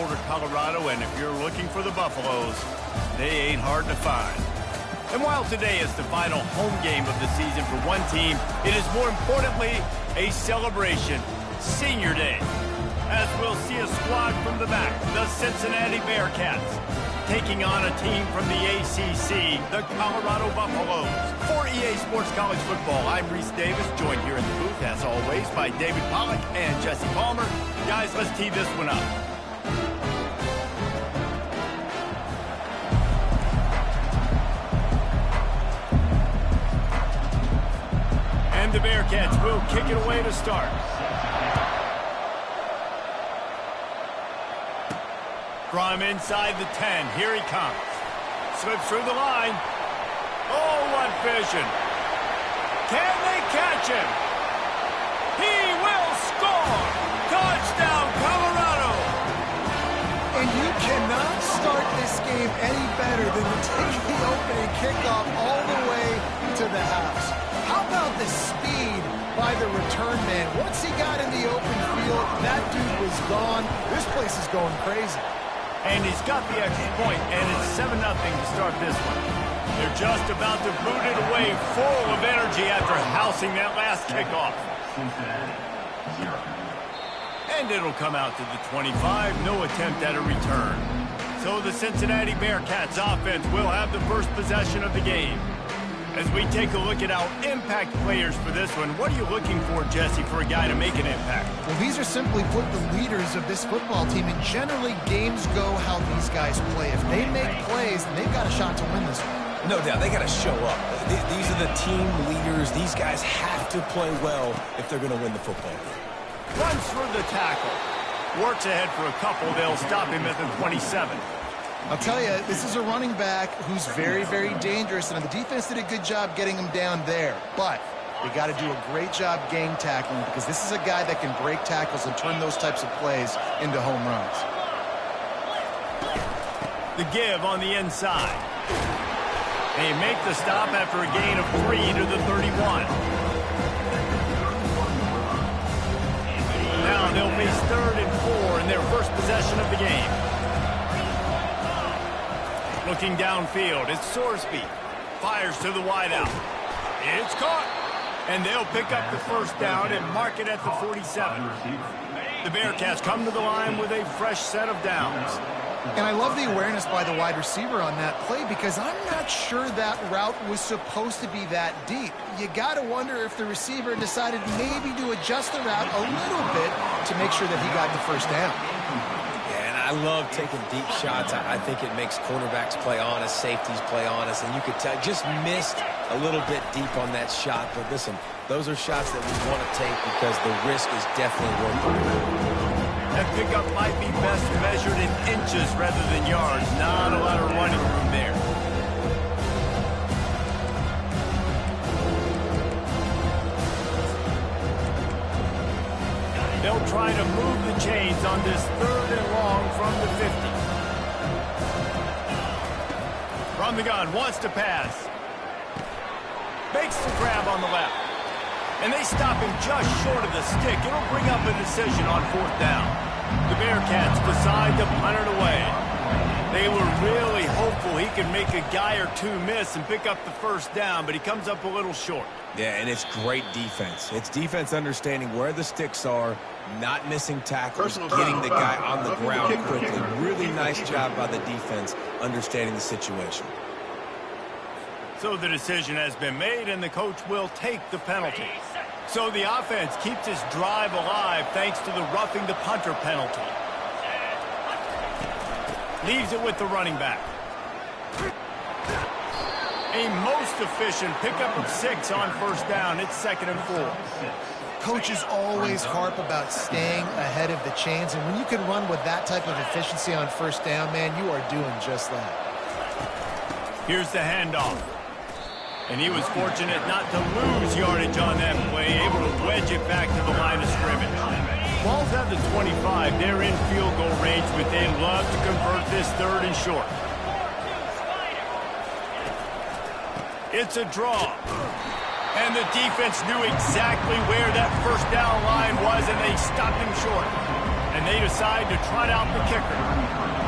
Colorado, and if you're looking for the Buffaloes, they ain't hard to find. And while today is the final home game of the season for one team, it is more importantly a celebration, Senior Day, as we'll see a squad from the back, the Cincinnati Bearcats, taking on a team from the ACC, the Colorado Buffaloes. For EA Sports College Football, I'm Reese Davis, joined here in the booth, as always, by David Pollack and Jesse Palmer. Guys, let's tee this one up. And the Bearcats will kick it away to start. From inside the 10, here he comes. Slips through the line. Oh, what vision. Can they catch him? He will score! Touchdown, Colorado! And you cannot start this game any better than to take the opening kickoff all the way to the house. How about the speed by the return man? Once he got in the open field, that dude was gone. This place is going crazy. And he's got the extra point, and it's 7-0 to start this one. They're just about to boot it away, full of energy after housing that last kickoff. And it'll come out to the 25, no attempt at a return. So the Cincinnati Bearcats offense will have the first possession of the game. As we take a look at our impact players for this one, what are you looking for, Jesse, for a guy to make an impact? Well, these are simply put the leaders of this football team, and generally games go how these guys play. If they make plays, then they've got a shot to win this one. No doubt, they got to show up. These are the team leaders. These guys have to play well if they're going to win the football game. Runs for the tackle. Works ahead for a couple. They'll stop him at the 27. I'll tell you, this is a running back who's very, very dangerous, and the defense did a good job getting him down there. But they got to do a great job game tackling, because this is a guy that can break tackles and turn those types of plays into home runs. The give on the inside. They make the stop after a gain of 3 to the 31. Now they'll face 3rd and 4 in their first possession of the game. Looking downfield, it's Sorsby. Fires to the wideout. It's caught. And they'll pick up the first down and mark it at the 47. The Bearcats come to the line with a fresh set of downs. And I love the awareness by the wide receiver on that play, because I'm not sure that route was supposed to be that deep. You got to wonder if the receiver decided maybe to adjust the route a little bit to make sure that he got the first down. I love taking deep shots. I think it makes cornerbacks play honest, safeties play honest, and you could tell just missed a little bit deep on that shot. But listen, those are shots that we want to take because the risk is definitely worth it. That pickup might be best measured in inches rather than yards. Not a lot of running room there. They'll try to move the chains on this 3rd and long from the 50. From the gun, wants to pass. Makes the grab on the left. And they stop him just short of the stick. It'll bring up a decision on 4th down. The Bearcats decide to punt it away. They were really hopeful he could make a guy or two miss and pick up the first down, but he comes up a little short. Yeah, and it's great defense. It's defense understanding where the sticks are, not missing tackles, getting the guy on the ground quickly. Really nice job by the defense understanding the situation. So the decision has been made, and the coach will take the penalty. So the offense keeps its drive alive thanks to the roughing the punter penalty. Leaves it with the running back. A most efficient pickup of 6 on first down. It's 2nd and 4. Coaches always harp about staying ahead of the chains, and when you can run with that type of efficiency on first down, man, you are doing just that. Here's the handoff. And he was fortunate not to lose yardage on that play, able to wedge it back to the line of scrimmage. Ball's at the 25. They're in field goal range, but they'd love to convert this 3rd and short. It's a draw. And the defense knew exactly where that first down line was, and they stopped him short. And they decide to trot out the kicker.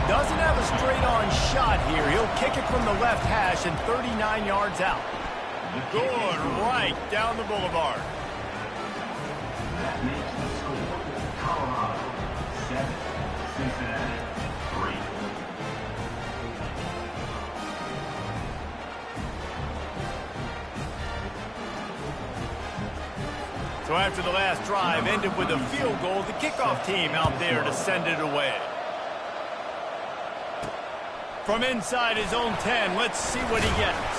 Doesn't have a straight-on shot here. He'll kick it from the left hash and 39 yards out. Good right down the boulevard. That makes the score Colorado 7, Cincinnati 3. So after the last drive ended with a field goal, the kickoff team out there to send it away. From inside his own 10, let's see what he gets.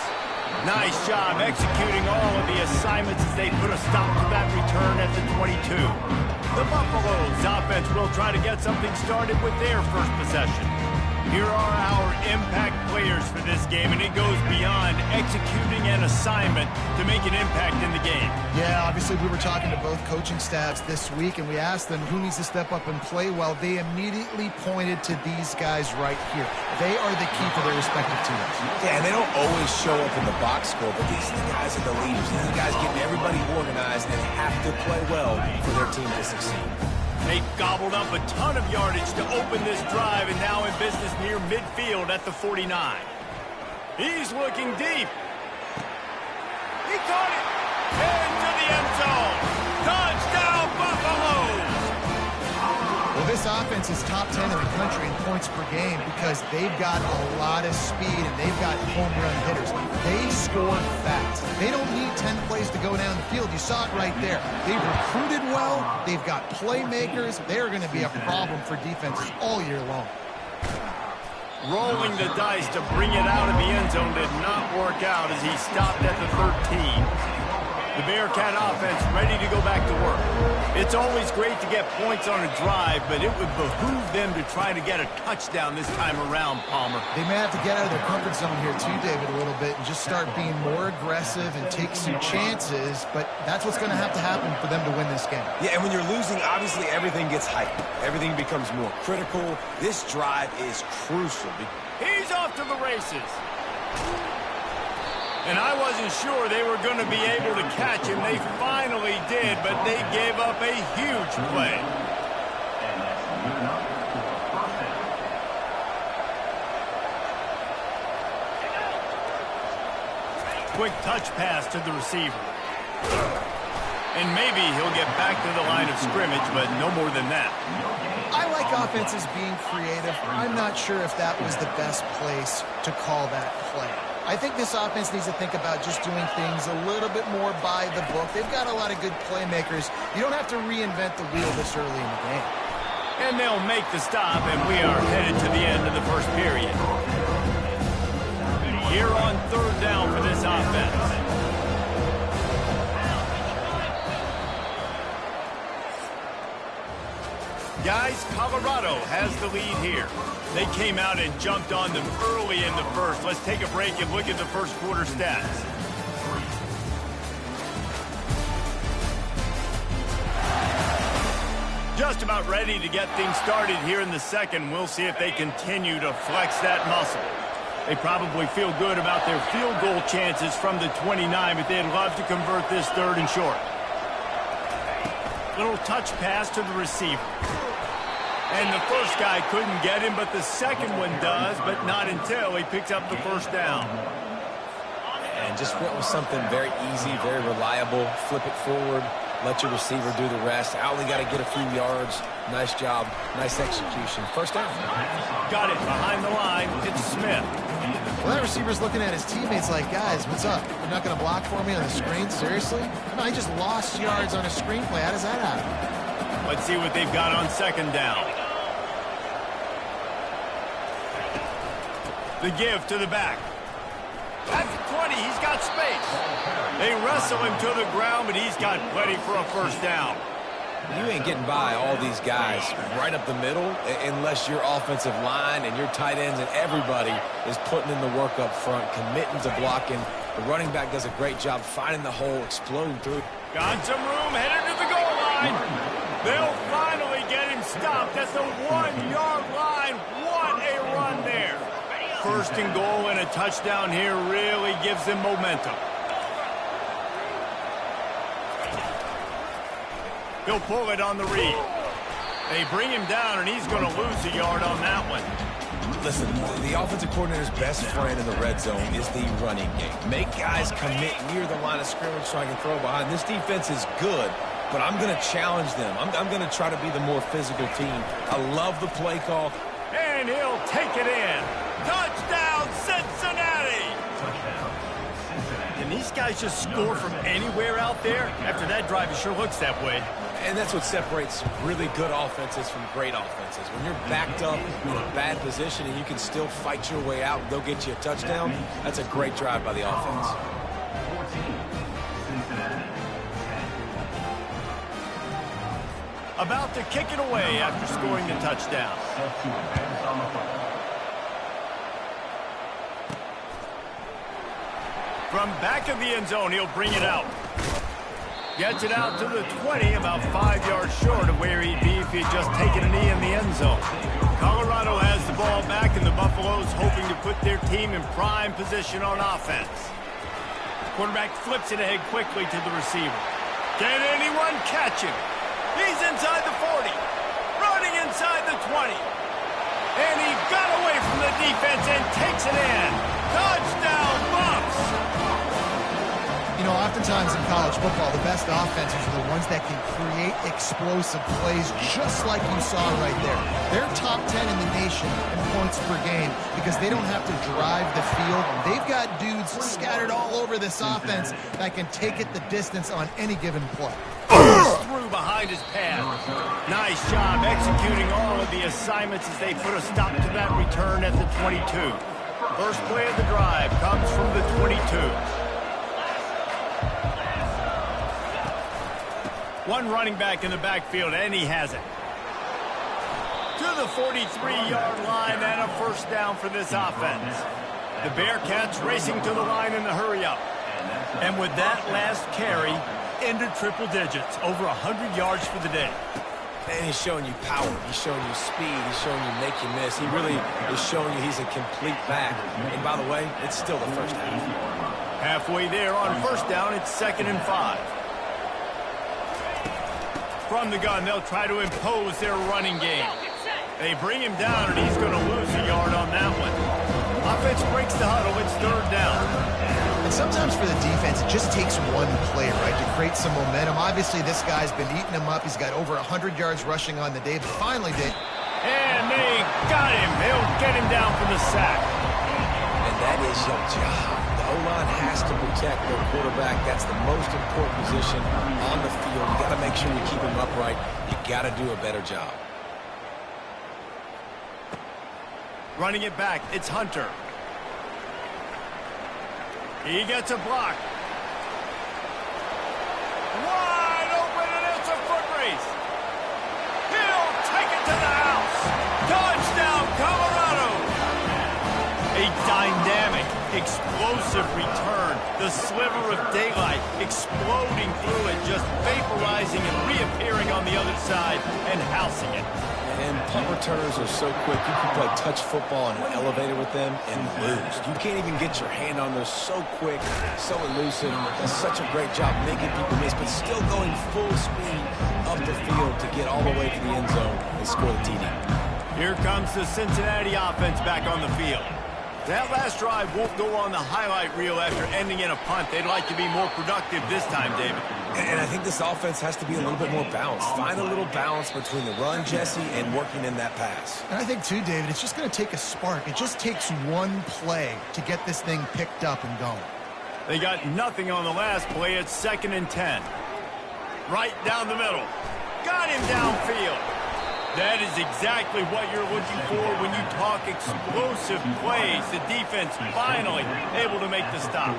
Nice job executing all of the assignments as they put a stop to that return at the 22. The Buffaloes offense will try to get something started with their first possession. Here are our impact players for this game, and it goes beyond executing an assignment to make an impact in the game. Yeah, obviously we were talking to both coaching staffs this week, and we asked them who needs to step up and play well. They immediately pointed to these guys right here. They are the key for their respective teams. Yeah, and they don't always show up in the box score, but these are the guys that are the leaders. These are the guys getting everybody organized and have to play well for their team to succeed. They gobbled up a ton of yardage to open this drive, and now in business near midfield at the 49. He's looking deep. He caught it. Into the end zone. Touchdown, Buffaloes! Well, this offense is top 10 in the country in points per game because they've got a lot of speed and they've got home run hitters. They score fast. They don't need 10 plays to go down the field. You saw it right there. They've recruited well. They've got playmakers. They're going to be a problem for defenses all year long. Rolling the dice to bring it out of the end zone did not work out as he stopped at the 13. The Bearcat offense ready to go back to work. It's always great to get points on a drive, but it would behoove them to try to get a touchdown this time around, Palmer. They may have to get out of their comfort zone here too, David, a little bit and just start being more aggressive and take some chances, but that's what's going to happen for them to win this game. Yeah, and when you're losing, obviously everything gets hyped. Everything becomes more critical. This drive is crucial. He's off to the races. And I wasn't sure they were going to be able to catch him. They finally did, but they gave up a huge play. Quick touch pass to the receiver. And maybe he'll get back to the line of scrimmage, but no more than that. I like offenses being creative. I'm not sure if that was the best place to call that play. I think this offense needs to think about just doing things a little bit more by the book. They've got a lot of good playmakers. You don't have to reinvent the wheel this early in the game. And they'll make the stop, and we are headed to the end of the first period. Here on third down for this offense. Guys, Colorado has the lead here. They came out and jumped on them early in the first. Let's take a break and look at the first quarter stats. Just about ready to get things started here in the second. We'll see if they continue to flex that muscle. They probably feel good about their field goal chances from the 29, but they'd love to convert this third and short. Little touch pass to the receiver. And the first guy couldn't get him, but the second one does, but not until he picks up the first down. And just went with something very easy, very reliable. Flip it forward, let your receiver do the rest. I only got to get a few yards. Nice job, nice execution. First down. Got it behind the line. It's Smith. Well, that receiver's looking at his teammates like, guys, what's up? You're not going to block for me on the screen? Seriously? No, he just lost yards on a screen play. How does that happen? Let's see what they've got on second down. The give to the back. At the 20, he's got space. They wrestle him to the ground, but he's got plenty for a first down. You ain't getting by all these guys right up the middle unless your offensive line and your tight ends and everybody is putting in the work up front, committing to blocking. The running back does a great job finding the hole, exploding through. Got some room, headed to the goal line. They'll finally get him stopped at the 1-yard line. What a run there. First and goal and a touchdown here really gives them momentum. He'll pull it on the read. They bring him down, and he's going to lose a yard on that one. Listen, the offensive coordinator's best friend in the red zone is the running game. Make guys commit near the line of scrimmage so I can throw behind. This defense is good, but I'm going to challenge them. I'm going to try to be the more physical team. I love the play call. And he'll take it in. Touchdown, Cincinnati! Can these guys just score from anywhere out there? After that drive, it sure looks that way. And that's what separates really good offenses from great offenses. When you're backed up in a bad position and you can still fight your way out and they'll get you a touchdown, that's a great drive by the offense. 14, Cincinnati, 10. About to kick it away after scoring the touchdown. Set to advance on the football. From back of the end zone, he'll bring it out. Gets it out to the 20, about 5 yards short of where he'd be if he'd just taken a knee in the end zone. Colorado has the ball back, and the Buffaloes hoping to put their team in prime position on offense. Quarterback flips it ahead quickly to the receiver. Can anyone catch him? He's inside the 40, running inside the 20. And he got away from the defense and takes it in. Touchdown, Buffs! You know, oftentimes in college football, the best offenses are the ones that can create explosive plays just like you saw right there. They're top 10 in the nation in points per game because they don't have to drive the field. They've got dudes scattered all over this offense that can take it the distance on any given play. Through behind his pad. Nice job executing all of the assignments as they put a stop to that return at the 22. First play of the drive comes from the 22. One running back in the backfield, and he has it. To the 43-yard line and a first down for this offense. The Bearcats racing to the line in the hurry-up. And with that last carry, into triple digits, over 100 yards for the day. And he's showing you power. He's showing you speed. He's showing you make you miss. He really is showing you he's a complete back. And by the way, it's still the first half. Halfway there on first down, it's 2nd and 5. From the gun, they'll try to impose their running game. They bring him down, and he's going to lose a yard on that one. Offense breaks the huddle. It's 3rd down. And sometimes for the defense, it just takes one play, right, to create some momentum. Obviously, this guy's been eating him up. He's got over 100 yards rushing on the day, but finally they... And they got him. They'll get him down for the sack. And that is your job. The O-line has to protect their quarterback. That's the most important position on the field. You got to make sure you keep him upright. You got to do a better job. Running it back, it's Hunter. He gets a block. Wide open, and it's a foot race. He'll take it to the house. Touchdown, Colorado. A dynamic, explosive return. The sliver of daylight exploding through it, just vaporizing and reappearing on the other side and housing it. And punt returners are so quick. You can play touch football in an elevator with them and lose. You can't even get your hand on those. So quick, so elusive. Does such a great job making people miss, but still going full speed up the field to get all the way to the end zone and score the TD. Here comes the Cincinnati offense back on the field. That last drive won't go on the highlight reel after ending in a punt. They'd like to be more productive this time, David. And I think this offense has to be a little bit more balanced. Find a little balance between the run, Jesse, and working in that pass. And I think, too, David, it's just going to take a spark. It just takes one play to get this thing picked up and going. They got nothing on the last play. It's 2nd and 10. Right down the middle. Got him downfield. That is exactly what you're looking for when you talk explosive plays. The defense finally able to make the stop.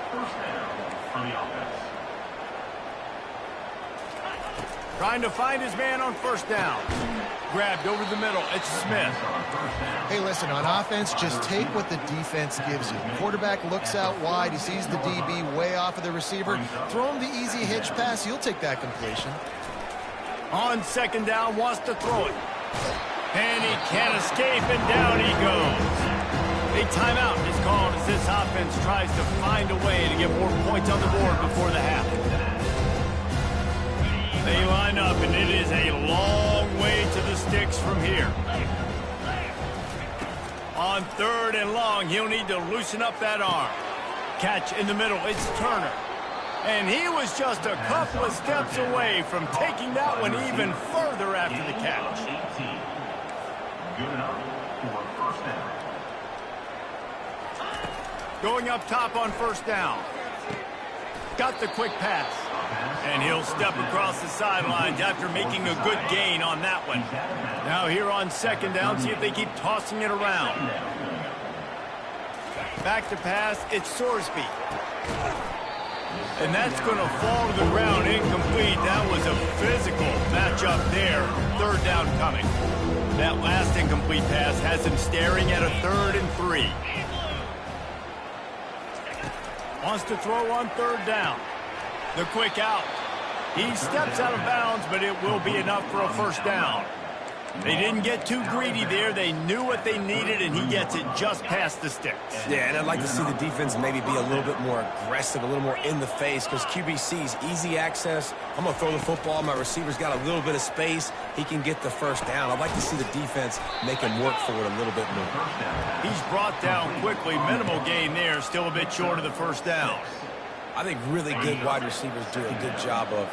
First down for the offense. Trying to find his man on first down. Grabbed over the middle. It's Smith. Hey, listen, on offense, just take what the defense gives you. Quarterback looks out wide. He sees the DB way off of the receiver. Throw him the easy hitch pass. He'll take that completion. On second down, wants to throw it. And he can't escape, and down he goes. A timeout is called as this offense tries to find a way to get more points on the board before the half. They line up, and it is a long way to the sticks from here. On 3rd and long, he'll need to loosen up that arm. Catch in the middle, it's Turner. And he was just a couple of steps away from taking that one even further after the catch. Good enough for first down. Going up top on 1st down. Got the quick pass. And he'll step across the sidelines after making a good gain on that one. Now here on 2nd down, see if they keep tossing it around. Back to pass, it's Sorsby. And that's going to fall to the ground incomplete. That was a physical matchup there. 3rd down coming. That last incomplete pass has him staring at a 3rd and 3. Wants to throw on 3rd down. The quick out. He steps out of bounds, but it will be enough for a 1st down. They didn't get too greedy there. They knew what they needed, and he gets it just past the sticks. Yeah, and I'd like to see the defense maybe be a little bit more aggressive, a little more in the face, because QBC's easy access. I'm going to throw the football. My receiver's got a little bit of space. He can get the 1st down. I'd like to see the defense make him work for it a little bit more. He's brought down quickly. Minimal gain there. Still a bit short of the 1st down. I think really good wide receivers do a good job of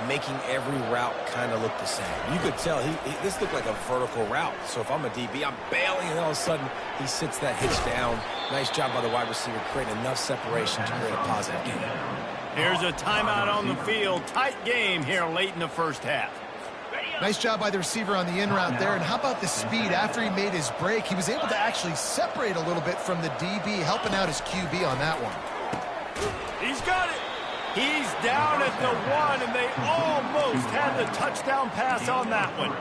making every route kind of look the same. You could tell this looked like a vertical route. So if I'm a DB, I'm bailing, and all of a sudden he sits that hitch down. Nice job by the wide receiver creating enough separation to create a positive gain. Here's a timeout on the field. Tight game here late in the 1st half. Nice job by the receiver on the in route there. And how about the speed? After he made his break, he was able to actually separate a little bit from the DB, helping out his QB on that one. He's got it. He's down at the 1, and they almost had the touchdown pass on that one.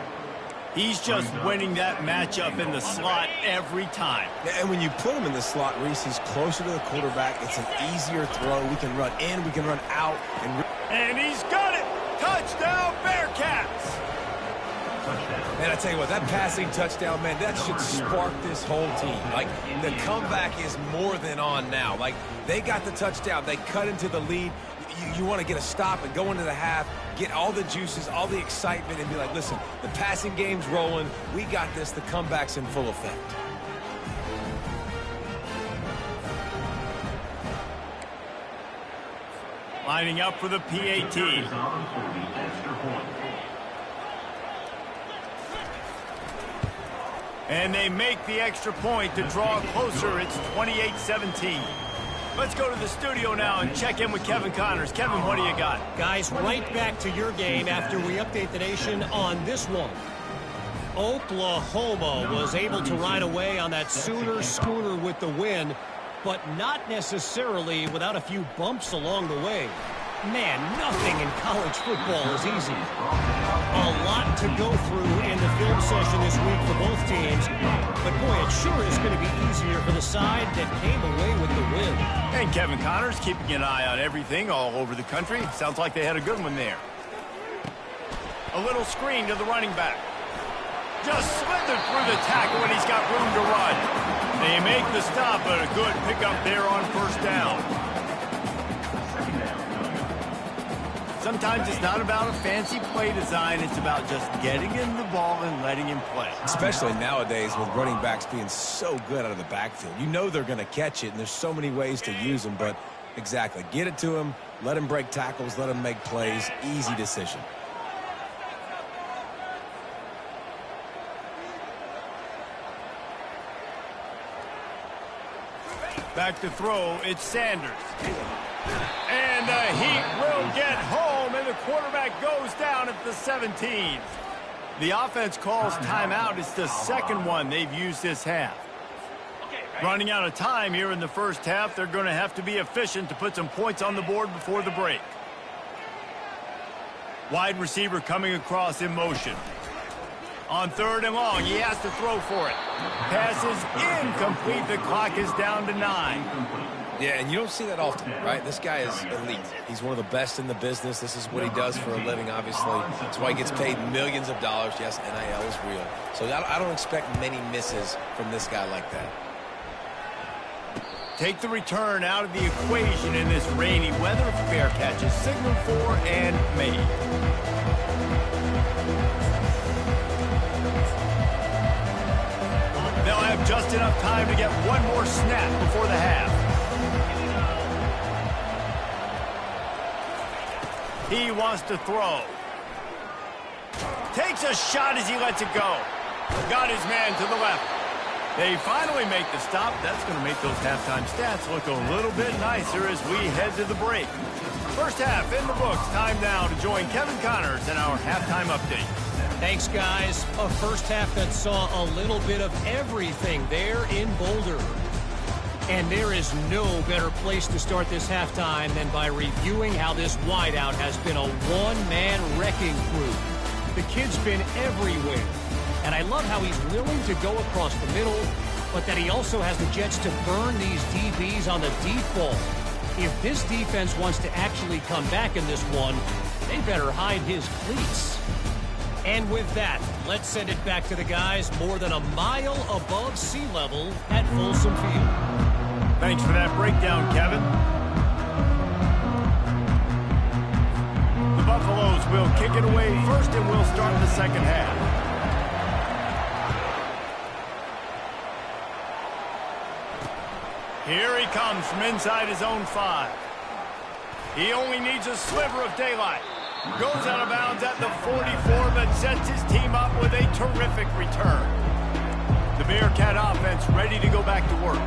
He's just winning that matchup in the slot every time. Yeah, and when you put him in the slot, Reese, he's closer to the quarterback. It's an easier throw. We can run in, we can run out. And he's got it. Touchdown, Bearcats. Man, I tell you what, that passing touchdown, man, that should spark this whole team. Like, the comeback is more than on now. Like, they got the touchdown. They cut into the lead. You want to get a stop and go into the half, get all the juices, all the excitement, and be like, listen, the passing game's rolling. We got this. The comeback's in full effect. Lining up for the PAT. And they make the extra point to draw closer. It's 28-17. Let's go to the studio now and check in with Kevin Connors. Kevin, what do you got? Guys, right back to your game after we update the nation on this one. Oklahoma was able to ride away on that Sooner schooner with the win, but not necessarily without a few bumps along the way. Man, nothing in college football is easy. A lot to go through in the film session this week for both teams, but boy, it sure is going to be easier for the side that came away with the win. And Kevin Connors keeping an eye on everything all over the country. Sounds like they had a good one there. A little screen to the running back. Just slithered through the tackle and he's got room to run. They make the stop, but a good pickup there on 1st down. Sometimes it's not about a fancy play design. It's about just getting him the ball and letting him play. Especially nowadays with running backs being so good out of the backfield. You know they're going to catch it, and there's so many ways to use them. But exactly, get it to him, let him break tackles, let him make plays. Easy decision. Back to throw, it's Sanders. And the Heat will get home, and the quarterback goes down at the 17. The offense calls timeout. It's the second one they've used this half. Running out of time here in the 1st half. They're going to have to be efficient to put some points on the board before the break. Wide receiver coming across in motion. On 3rd and long, he has to throw for it. Pass is incomplete. The clock is down to 9. Yeah, and you don't see that often, right? This guy is elite. He's one of the best in the business. This is what he does for a living, obviously. That's why he gets paid millions of dollars. Yes, NIL is real. So I don't expect many misses from this guy like that. Take the return out of the equation in this rainy weather. Fair catch is signaled for and made. have just enough time to get one more snap before the half. He wants to throw. Takes a shot as he lets it go. Got his man to the left. They finally make the stop. That's going to make those halftime stats look a little bit nicer as we head to the break. First half in the books. Time now to join Kevin Connors in our halftime update. Thanks, guys. A first half that saw a little bit of everything there in Boulder. And there is no better place to start this halftime than by reviewing how this wideout has been a one-man wrecking crew. The kid's been everywhere. And I love how he's willing to go across the middle, but that he also has the jets to burn these DBs on the deep ball. If this defense wants to actually come back in this one, they better hide his cleats. And with that, let's send it back to the guys more than a mile above sea level at Folsom Field. Thanks for that breakdown, Kevin. The Buffaloes will kick it away first, and we'll start the second half. Here he comes from inside his own 5. He only needs a sliver of daylight. Goes out of bounds at the 44, but sets his team up with a terrific return. The Bearcat offense ready to go back to work.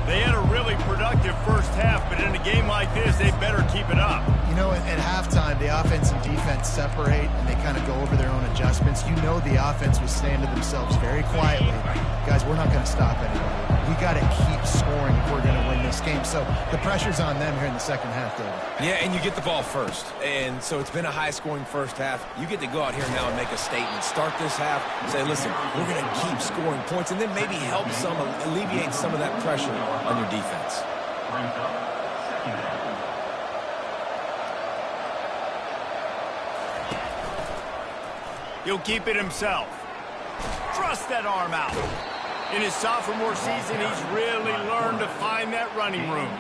They had a really productive first half, but in a game like this, they better keep it up. You know, at halftime, the offense and defense separate, and they kind of go over their own adjustments. You know the offense was saying to themselves very quietly, guys, we're not going to stop anybody. We got to keep scoring if we're going to win this game. So the pressure's on them here in the second half, David. Yeah, and you get the ball first. And so it's been a high-scoring first half. You get to go out here now and make a statement. Start this half, say, listen, we're going to keep scoring points, and then maybe help some, alleviate some of that pressure on your defense. He'll keep it himself. Thrust that arm out. In his sophomore season, he's really learned to find that running room.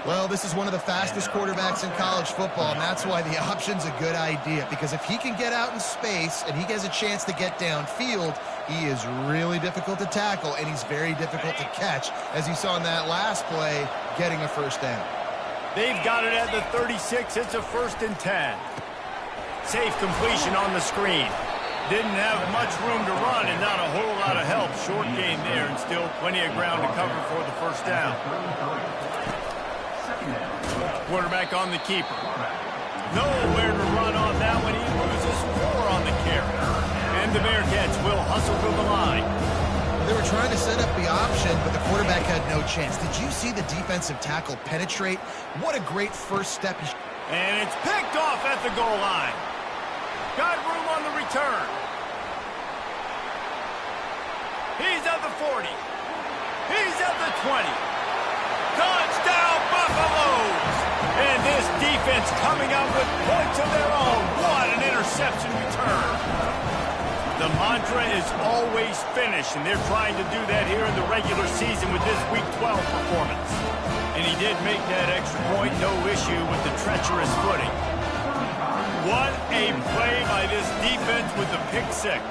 Well, this is one of the fastest quarterbacks in college football, and that's why the option's a good idea, because if he can get out in space and he has a chance to get downfield, he is really difficult to tackle, and he's very difficult to catch, as you saw in that last play, getting a first down. They've got it at the 36. It's a 1st and 10. Safe completion on the screen. Didn't have much room to run and not a whole lot of help. Short gain there and still plenty of ground to cover for the first down. Quarterback on the keeper. Nowhere to run on that one. He loses 4 on the carry. And the Bearcats will hustle to the line. They were trying to set up the option, but the quarterback had no chance. Did you see the defensive tackle penetrate? What a great first step. And it's picked off at the goal line. Got room on the return. He's at the 40. He's at the 20. Touchdown, Buffaloes! And this defense coming up with points of their own. What an interception return. The mantra is always finish, and they're trying to do that here in the regular season with this Week 12 performance. And he did make that extra point, no issue with the treacherous footing. What a play by this defense with the pick 6.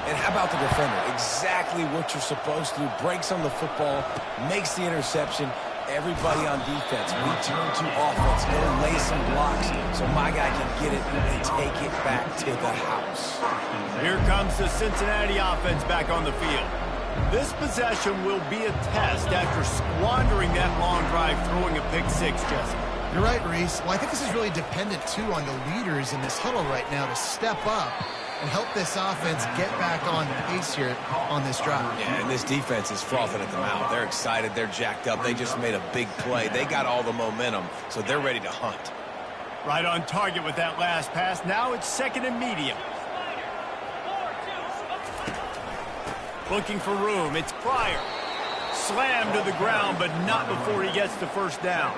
And how about the defender? Exactly what you're supposed to. Breaks on the football, makes the interception. Everybody on defense, we turn to offense and lay some blocks so my guy can get it and take it back to the house. Here comes the Cincinnati offense back on the field. This possession will be a test after squandering that long drive throwing a pick 6, Jesse. You're right, Reese. Well, I think this is really dependent, too, on the leaders in this huddle right now to step up and help this offense get back on pace here on this drive. Yeah, and this defense is frothing at the mouth. They're excited. They're jacked up. They just made a big play. They got all the momentum, so they're ready to hunt. Right on target with that last pass. Now it's 2nd and medium. Looking for room. It's Pryor. Slammed to the ground, but not before he gets the first down.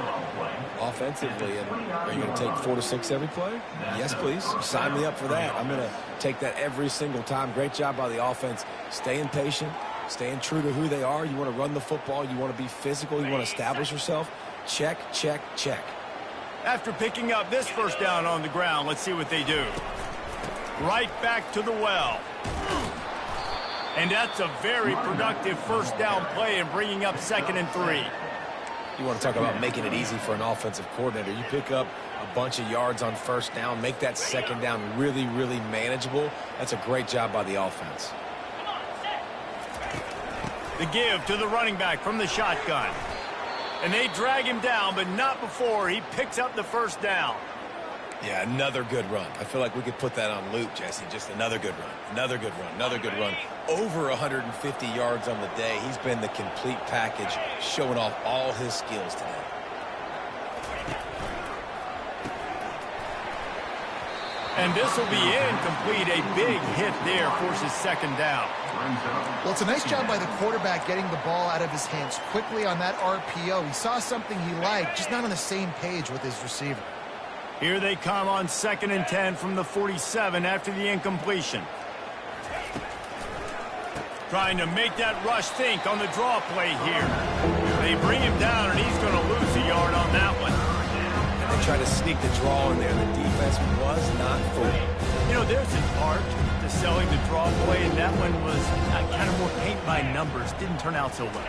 Offensively, and are you going to take 4 to 6 every play? Yes, please. Sign me up for that. I'm going to take that every single time. Great job by the offense. Staying patient, staying true to who they are. You want to run the football. You want to be physical. You want to establish yourself. Check, check, check. After picking up this first down on the ground, let's see what they do. Right back to the well. And that's a very productive first down play and bringing up 2nd and 3. You want to talk about making it easy for an offensive coordinator. You pick up a bunch of yards on first down, make that 2nd down really, really manageable. That's a great job by the offense. The give to the running back from the shotgun. And they drag him down, but not before he picks up the first down. Yeah, another good run. I feel like we could put that on loop, Jesse. Just another good run, another good run, another good run. Over 150 yards on the day. He's been the complete package, showing off all his skills today. And this will be incomplete. A big hit there forces 2nd down. Well, it's a nice job by the quarterback getting the ball out of his hands quickly on that RPO. He saw something he liked, just not on the same page with his receiver. Here they come on 2nd and 10 from the 47 after the incompletion. Trying to make that rush think on the draw play here. They bring him down, and he's going to lose a yard on that one. And they try to sneak the draw in there. The defense was not fooled. You know, there's an art to selling the draw play, and that one was kind of more paint by numbers. Didn't turn out so well.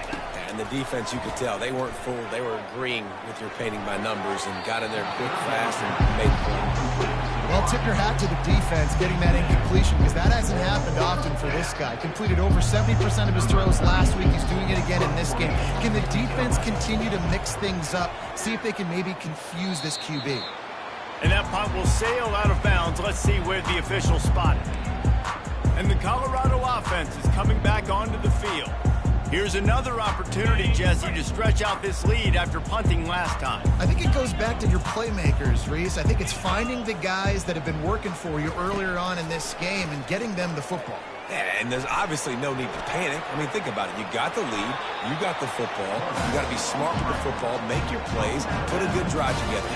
And the defense, you could tell, they weren't fooled. They were agreeing with your painting by numbers and got in there quick, fast, and made the play. Well, tip your hat to the defense getting that incompletion, because that hasn't happened often for this guy. Completed over 70% of his throws last week. He's doing it again in this game. Can the defense continue to mix things up, see if they can maybe confuse this QB? And that punt will sail out of bounds. Let's see where the official spotted. And the Colorado offense is coming back onto the field. Here's another opportunity, Jesse, to stretch out this lead after punting last time. I think it goes back to your playmakers, Reese. I think it's finding the guys that have been working for you earlier on in this game and getting them the football. Yeah, and there's obviously no need to panic. I mean, think about it. You got the lead. You got the football. You got to be smart with the football, make your plays, put a good drive together.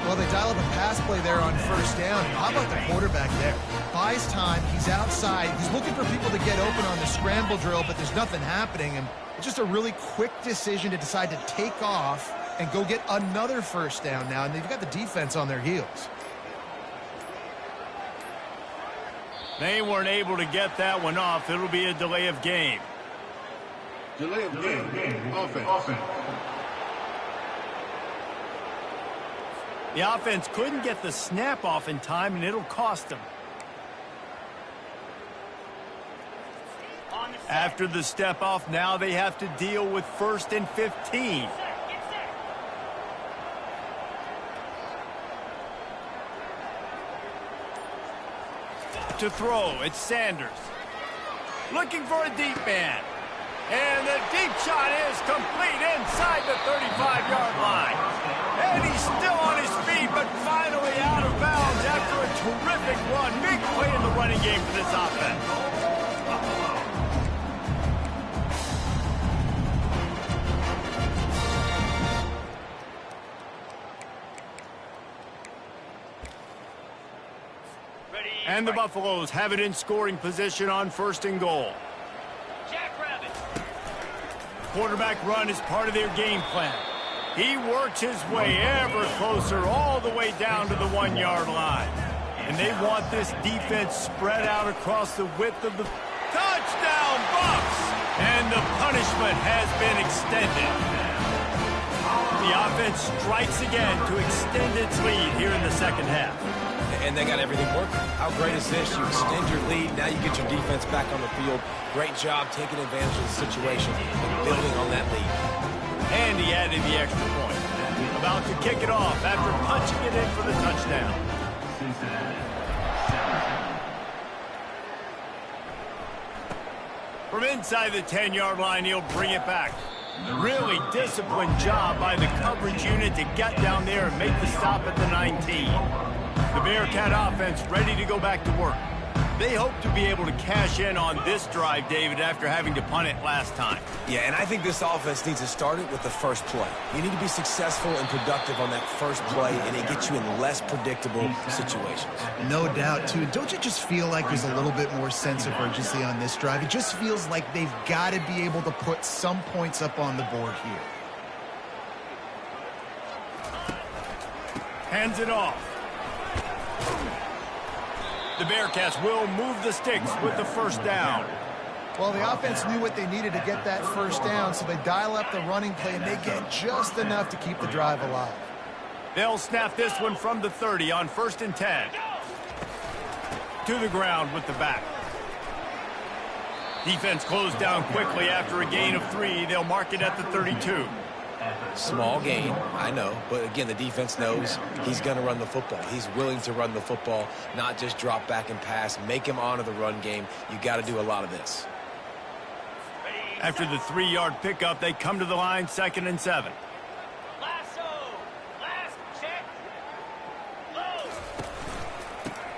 Well, they dial up a pass play there on first down. How about the quarterback there? Buys time. He's outside. He's looking for people to get open on the scramble drill, but there's nothing happening. And it's just a really quick decision to decide to take off and go get another first down now. And they've got the defense on their heels. They weren't able to get that one off. It'll be a delay of game. Delay of game. Offense. The offense couldn't get the snap off in time, and it'll cost them. After the step off, now they have to deal with 1st and 15. To throw, it's Sanders. Looking for a deep man. And the deep shot is complete inside the 35-yard line. And he's still on his feet, but finally out of bounds after a terrific run. Big play in the running game for this offense. And the Buffaloes have it in scoring position on 1st and goal. Quarterback run is part of their game plan. He works his way ever closer all the way down to the 1-yard line. And they want this defense spread out across the width of the touchdown Bucks. And the punishment has been extended. The offense strikes again to extend its lead here in the 2nd half. And they got everything working. How great is this? You extend your lead. Now you get your defense back on the field. Great job taking advantage of the situation and building on that lead. And he added the extra point. About to kick it off after punching it in for the touchdown. From inside the 10-yard line, he'll bring it back. Really disciplined job by the coverage unit to get down there and make the stop at the 19. The Bearcat offense ready to go back to work. They hope to be able to cash in on this drive, David, after having to punt it last time. Yeah, and I think this offense needs to start it with the first play. You need to be successful and productive on that first play, and it gets you in less predictable situations. No doubt, too. Don't you just feel like there's a little bit more sense of urgency on this drive? It just feels like they've got to be able to put some points up on the board here. Hands it off. The Bearcats will move the sticks with the first down. Well, the offense knew what they needed to get that first down, so they dial up the running play, and they get just enough to keep the drive alive. They'll snap this one from the 30 on 1st and 10. To the ground with the back. Defense closed down quickly after a gain of 3. They'll mark it at the 32. Small gain, I know, but again, the defense knows he's going to run the football. He's willing to run the football, not just drop back and pass, make him honor the run game. You got to do a lot of this. After the 3-yard pickup, they come to the line, 2nd and 7.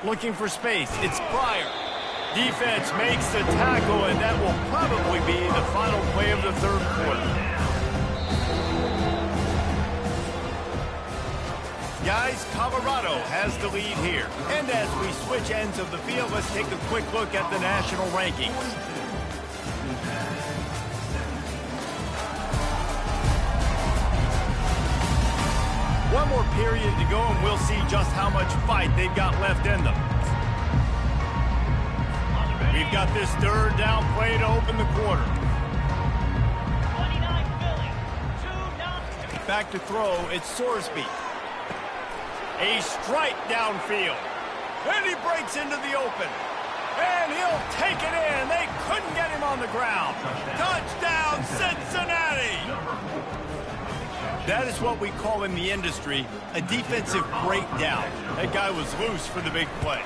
Looking for space, it's Pryor. Defense makes the tackle, and that will probably be the final play of the 3rd quarter. Guys, Colorado has the lead here. And as we switch ends of the field, let's take a quick look at the national rankings. One more period to go, and we'll see just how much fight they've got left in them. We've got this 3rd down play to open the quarter. Back to throw, it's Sorsby. A strike downfield. And he breaks into the open. And he'll take it in. They couldn't get him on the ground. Touchdown, Cincinnati! That is what we call in the industry a defensive breakdown. That guy was loose for the big play.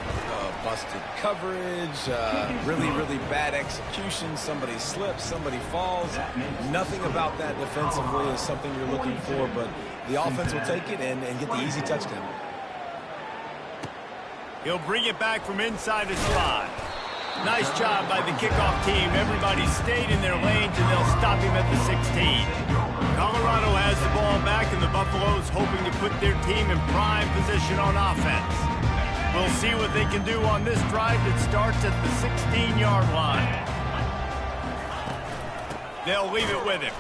Busted coverage, really, really bad execution. Somebody slips, somebody falls. Nothing about that defensively is something you're looking for, but the offense will take it and get the easy touchdown. He'll bring it back from inside his 5. Nice job by the kickoff team. Everybody stayed in their lanes, and they'll stop him at the 16. Colorado has the ball back, and the Buffaloes hoping to put their team in prime position on offense. We'll see what they can do on this drive that starts at the 16-yard line. They'll leave it with him.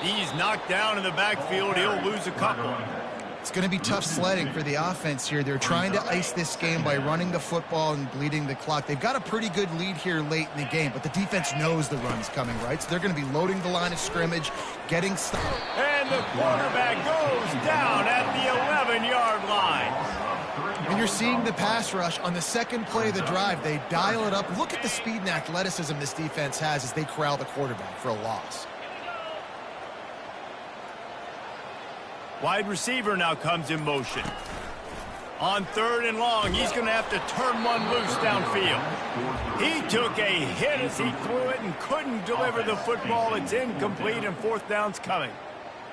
He's knocked down in the backfield. He'll lose a couple. It's going to be tough sledding for the offense here. They're trying to ice this game by running the football and bleeding the clock. They've got a pretty good lead here late in the game, but the defense knows the run's coming, right? So they're going to be loading the line of scrimmage, getting stopped. And the quarterback goes down at the 11-yard line. And you're seeing the pass rush on the second play of the drive. They dial it up. Look at the speed and athleticism this defense has as they corral the quarterback for a loss. Wide receiver now comes in motion. On 3rd and long, he's going to have to turn one loose downfield. He took a hit as he threw it and couldn't deliver the football. It's incomplete, and 4th down's coming.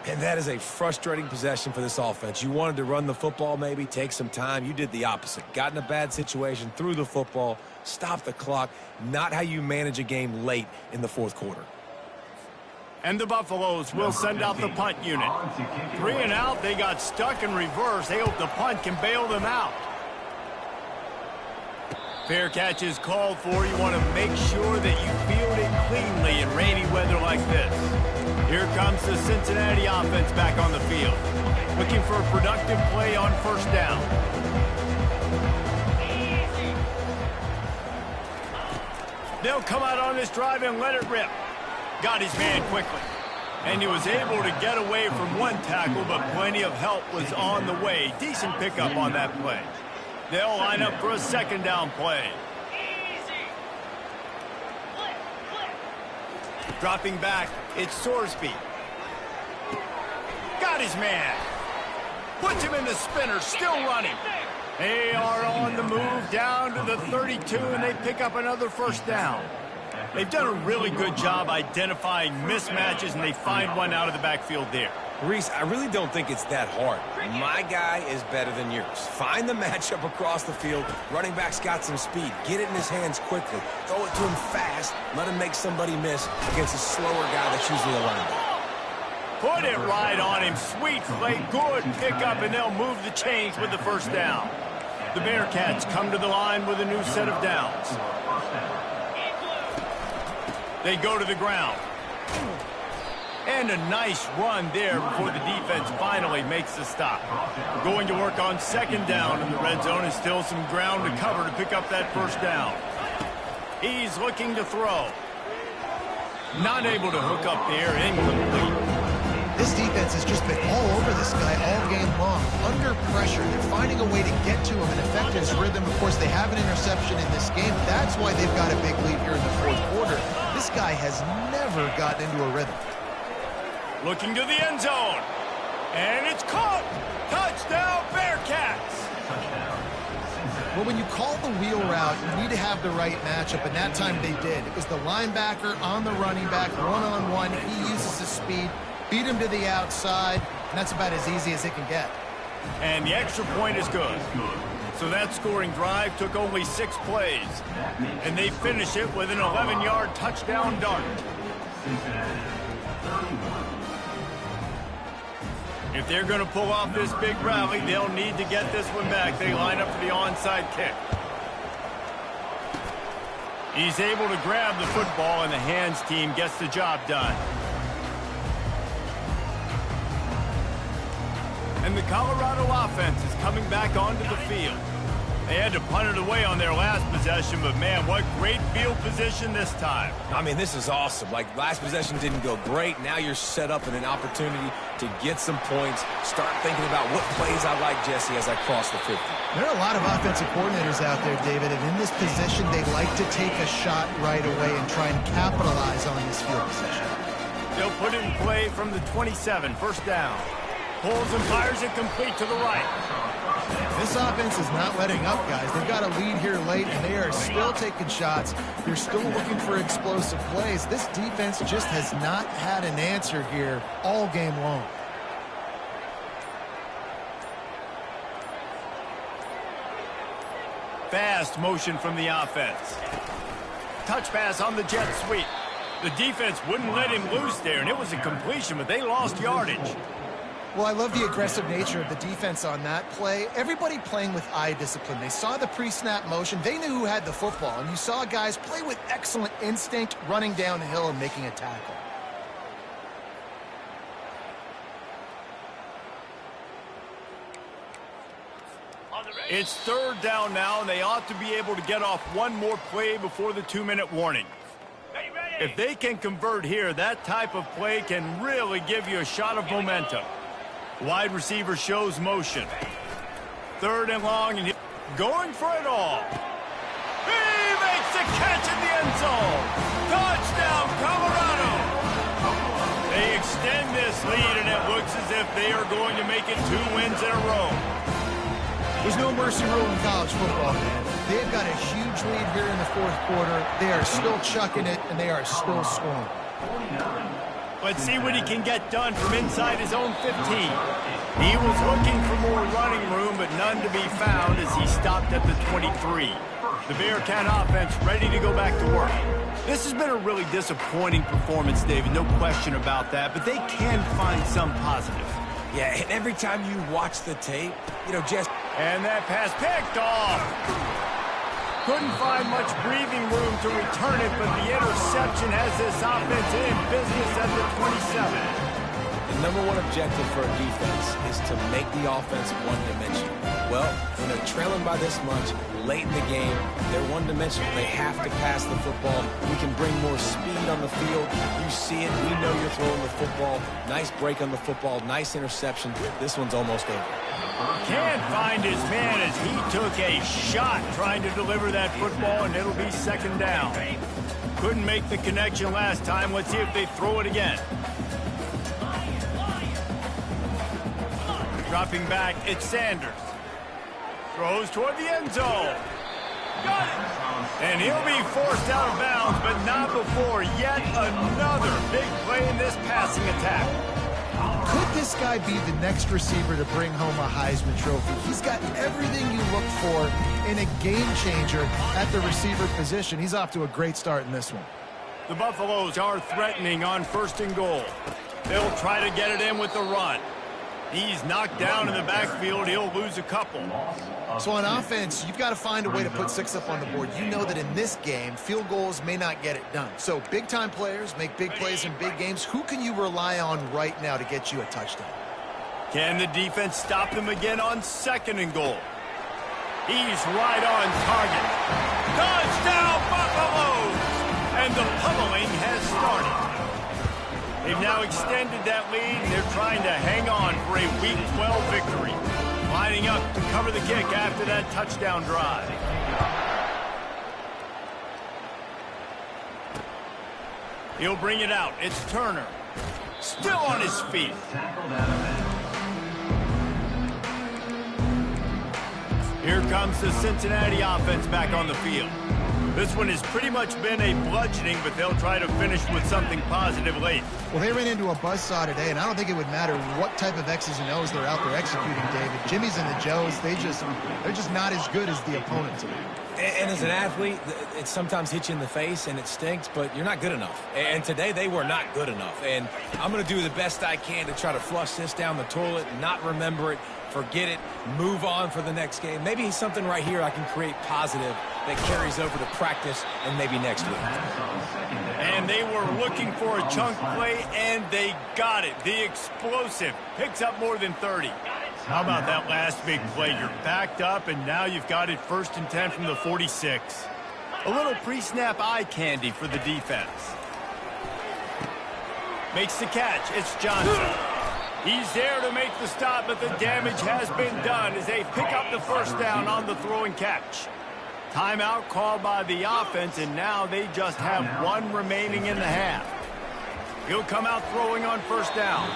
And that is a frustrating possession for this offense. You wanted to run the football, maybe take some time. You did the opposite. Got in a bad situation, threw the football, stopped the clock. Not how you manage a game late in the 4th quarter. And the Buffaloes will send out the punt unit. 3 and out, they got stuck in reverse. They hope the punt can bail them out. Fair catch is called for. You want to make sure that you field it cleanly in rainy weather like this. Here comes the Cincinnati offense back on the field. Looking for a productive play on 1st down. They'll come out on this drive and let it rip. Got his man quickly. And he was able to get away from one tackle, but plenty of help was on the way. Decent pickup on that play. They'll line up for a 2nd down play. Dropping back, it's Sorsby. Got his man. Puts him in the spinner, still running. They are on the move down to the 32, and they pick up another 1st down. They've done a really good job identifying mismatches, and they find one out of the backfield there. Reese, I really don't think it's that hard. My guy is better than yours. Find the matchup across the field. Running back's got some speed. Get it in his hands quickly. Throw it to him fast. Let him make somebody miss against a slower guy that's usually a linebacker. Put it right on him. Sweet play. Good pickup, and they'll move the chains with the 1st down. The Bearcats come to the line with a new set of downs. They go to the ground. And a nice run there before the defense finally makes the stop. Going to work on 2nd down in the red zone, and still some ground to cover to pick up that 1st down. He's looking to throw. Not able to hook up there, incomplete. This defense has just been all over this guy all game long. Under pressure, they're finding a way to get to him and affect his rhythm. Of course, they have an interception in this game. That's why they've got a big lead here in the fourth quarter. This guy has never gotten into a rhythm. Looking to the end zone. And it's caught. Touchdown, Bearcats. Well, when you call the wheel route, you need to have the right matchup, and that time they did. It was the linebacker on the running back, one-on-one. He uses his speed, beat him to the outside, and that's about as easy as it can get. And the extra point is good. So that scoring drive took only 6 plays. And they finish it with an 11-yard touchdown dart. If they're going to pull off this big rally, they'll need to get this one back. They line up for the onside kick. He's able to grab the football, and the hands team gets the job done. And the Colorado offense is coming back onto the field. They had to punt it away on their last possession, but man, what great field position this time. I mean, this is awesome. Like, last possession didn't go great. Now you're set up in an opportunity to get some points. Start thinking about what plays I like, Jesse, as I cross the 50. There are a lot of offensive coordinators out there, David, and in this position, they like to take a shot right away and try and capitalize on this field position. They'll put it in play from the 27, first down. Pulls and fires it complete to the right. This offense is not letting up, guys. They've got a lead here late, and they are still taking shots. They're still looking for explosive plays. This defense just has not had an answer here all game long. Fast motion from the offense. Touch pass on the jet sweep. The defense wouldn't let him loose there, and it was a completion, but they lost yardage. Well, I love the aggressive nature of the defense on that play. Everybody playing with eye discipline. They saw the pre-snap motion. They knew who had the football, and you saw guys play with excellent instinct, running down the hill and making a tackle. It's third down now, and they ought to be able to get off one more play before the 2-minute warning. If they can convert here, that type of play can really give you a shot of momentum. Wide receiver shows motion. Third and long, and going for it all. He makes the catch in the end zone. Touchdown, Colorado. They extend this lead, and it looks as if they are going to make it 2 wins in a row. There's no mercy rule in college football, man. They've got a huge lead here in the fourth quarter. They are still chucking it, and they are still scoring. Let's see what he can get done from inside his own 15. He was looking for more running room, but none to be found as he stopped at the 23. The Bearcat offense ready to go back to work. This has been a really disappointing performance, David, no question about that, but they can find some positive. Yeah, and every time you watch the tape, you know, Jess. And that pass picked off. Couldn't find much breathing room to return it, but the interception has this offense in business at the 27. The number one objective for a defense is to make the offense one-dimensional. Well, when they're trailing by this much, late in the game, they're one-dimensional. They have to pass the football. We can bring more speed on the field. You see it. We know you're throwing the football. Nice break on the football. Nice interception. This one's almost over. Can't find his man as he took a shot trying to deliver that football, and it'll be second down. Couldn't make the connection last time. Let's see if they throw it again. Dropping back, it's Sanders. Throws toward the end zone. Got it! And he'll be forced out of bounds, but not before yet another big play in this passing attack. Could this guy be the next receiver to bring home a Heisman Trophy? He's got everything you look for in a game changer at the receiver position. He's off to a great start in this one. The Buffaloes are threatening on first and goal. They'll try to get it in with the run. He's knocked down in the backfield. He'll lose a couple. So on offense, you've got to find a way to put 6 up on the board. You know that in this game, field goals may not get it done. So big-time players make big plays in big games. Who can you rely on right now to get you a touchdown? Can the defense stop him again on second and goal? He's right on target. Touchdown, Buffaloes! And And the pummeling has started. They've now extended that lead, and they're trying to hang on for a Week 12 victory. Lining up to cover the kick after that touchdown drive. He'll bring it out. It's Turner. Still on his feet. Here comes the Cincinnati offense back on the field. This one has pretty much been a bludgeoning, but they'll try to finish with something positive late. Well, they ran into a buzzsaw today, and I don't think it would matter what type of X's and O's they're out there executing, David. Jimmy's and the Joes, they're just not as good as the opponent today. And as an athlete, it sometimes hits you in the face and it stinks, but you're not good enough. And today they were not good enough. And I'm going to do the best I can to try to flush this down the toilet, not remember it, forget it, move on for the next game. Maybe something right here I can create positive that carries over to practice and maybe next week. And they were looking for a chunk play, and they got it. The explosive picks up more than 30. How about that last big play? You're backed up, and now you've got it 1st and 10 from the 46. A little pre-snap eye candy for the defense. Makes the catch. It's Johnson. He's there to make the stop, but the damage has been done as they pick up the first down on the throwing catch. Timeout called by the offense, and now they just have one remaining in the half. He'll come out throwing on first down.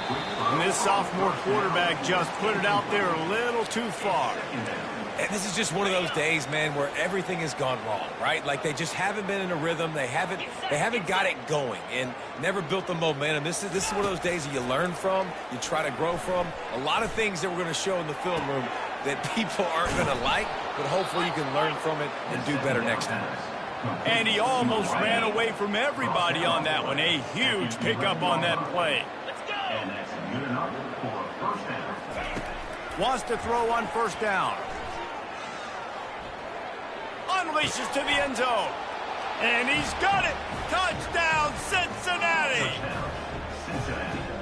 And this sophomore quarterback just put it out there a little too far. And this is just one of those days, man, where everything has gone wrong, right? Like they just haven't been in a rhythm. They haven't got it going and never built the momentum. This is one of those days that you learn from, you try to grow from. A lot of things that we're going to show in the film room that people aren't going to like, but hopefully you can learn from it and do better next time. And he almost ran away from everybody on that one. A huge pickup on that play. Wants to throw on first down. Unleashes to the end zone. And he's got it. Touchdown, Cincinnati.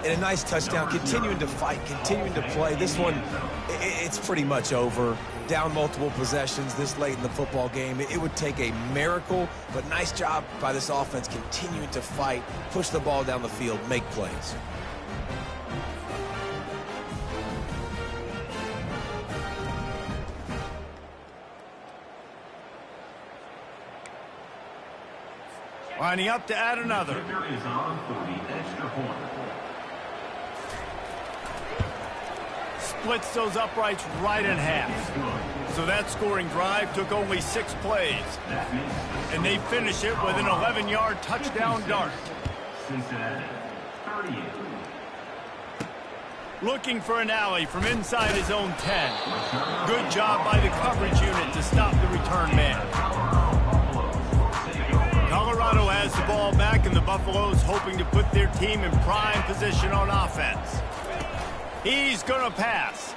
And a nice touchdown, continuing to fight, continuing to play. This one, it's pretty much over. Down multiple possessions this late in the football game. It would take a miracle, but nice job by this offense continuing to fight, push the ball down the field, make plays. Lining up to add another. Splits those uprights right in half. So that scoring drive took only 6 plays. And they finish it with an 11-yard touchdown dart. Looking for an alley from inside his own 10. Good job by the coverage unit to stop the return man. Colorado has the ball back, and the Buffaloes hoping to put their team in prime position on offense. He's going to pass.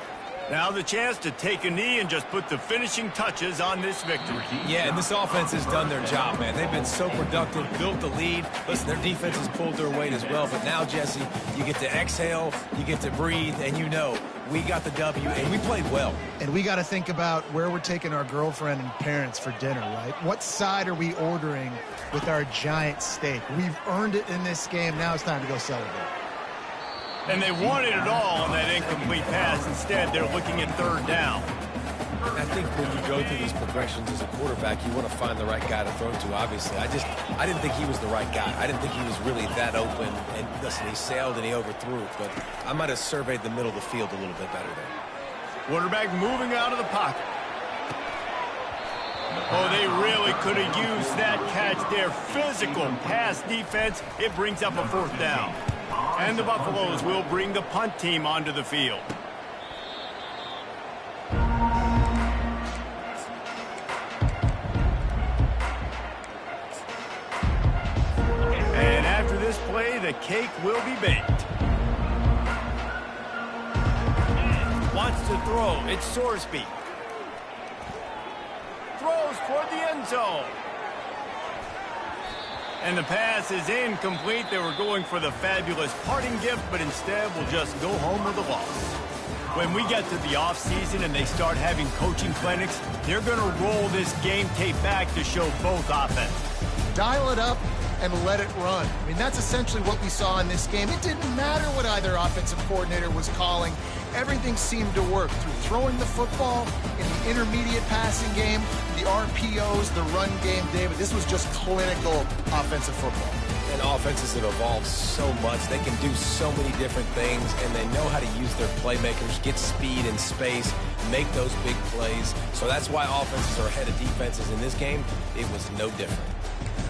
Now the chance to take a knee and just put the finishing touches on this victory. Yeah, and this offense has done their job, man. They've been so productive, built the lead. Listen, their defense has pulled their weight as well. But now, Jesse, you get to exhale, you get to breathe, and you know we got the W, and we played well. And we got to think about where we're taking our girlfriend and parents for dinner, right? What side are we ordering with our giant steak? We've earned it in this game. Now it's time to go celebrate. And they wanted it all on that incomplete pass. Instead, they're looking at third down. I think when you go through these progressions as a quarterback, you want to find the right guy to throw to, obviously. I didn't think he was the right guy. I didn't think he was really that open. And listen, he sailed and he overthrew it, but I might have surveyed the middle of the field a little bit better there. Quarterback moving out of the pocket. Oh, they really could have used that catch there. Physical pass defense. It brings up a fourth down. And the Buffaloes will bring the punt team onto the field. And after this play, the cake will be baked. Wants to throw. It's Sorsby. Throws toward the end zone. And the pass is incomplete. They were going for the fabulous parting gift, but instead will just go home with a loss. When we get to the offseason and they start having coaching clinics, they're going to roll this game tape back to show both offenses. Dial it up and let it run. I mean, that's essentially what we saw in this game. It didn't matter what either offensive coordinator was calling. Everything seemed to work through throwing the football, in the intermediate passing game, the RPOs, the run game, David. This was just clinical offensive football. And offenses have evolved so much. They can do so many different things, and they know how to use their playmakers, get speed and space, make those big plays. So that's why offenses are ahead of defenses. In this game, it was no different.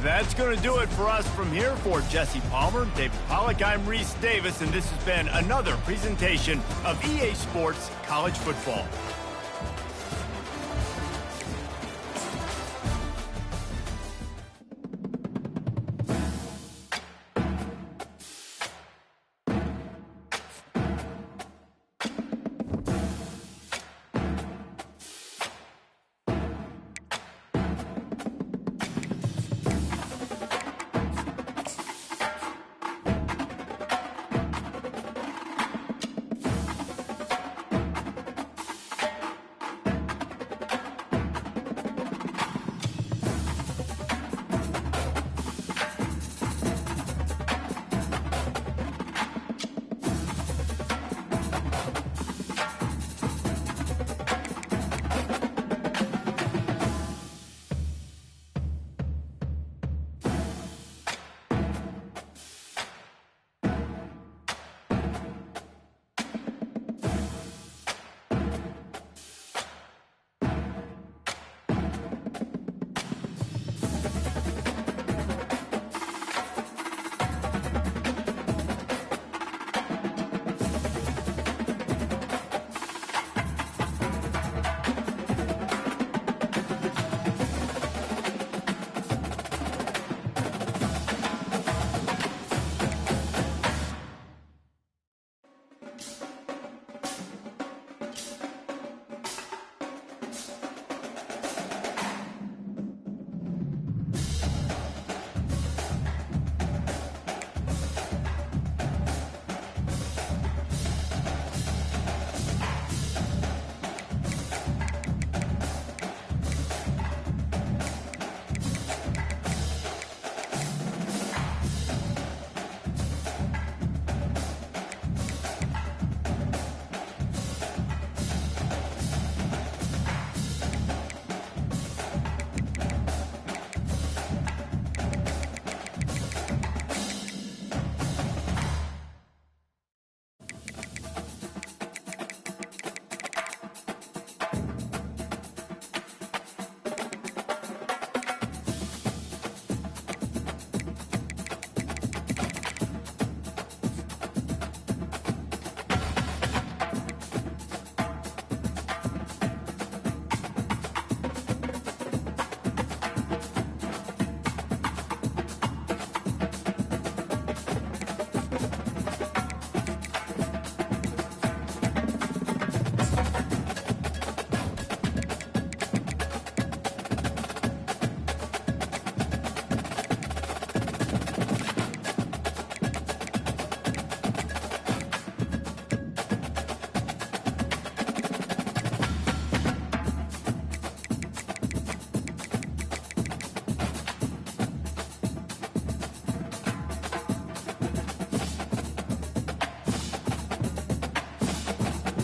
That's going to do it for us from here. For Jesse Palmer, David Pollack, I'm Reese Davis, and this has been another presentation of EA Sports College Football.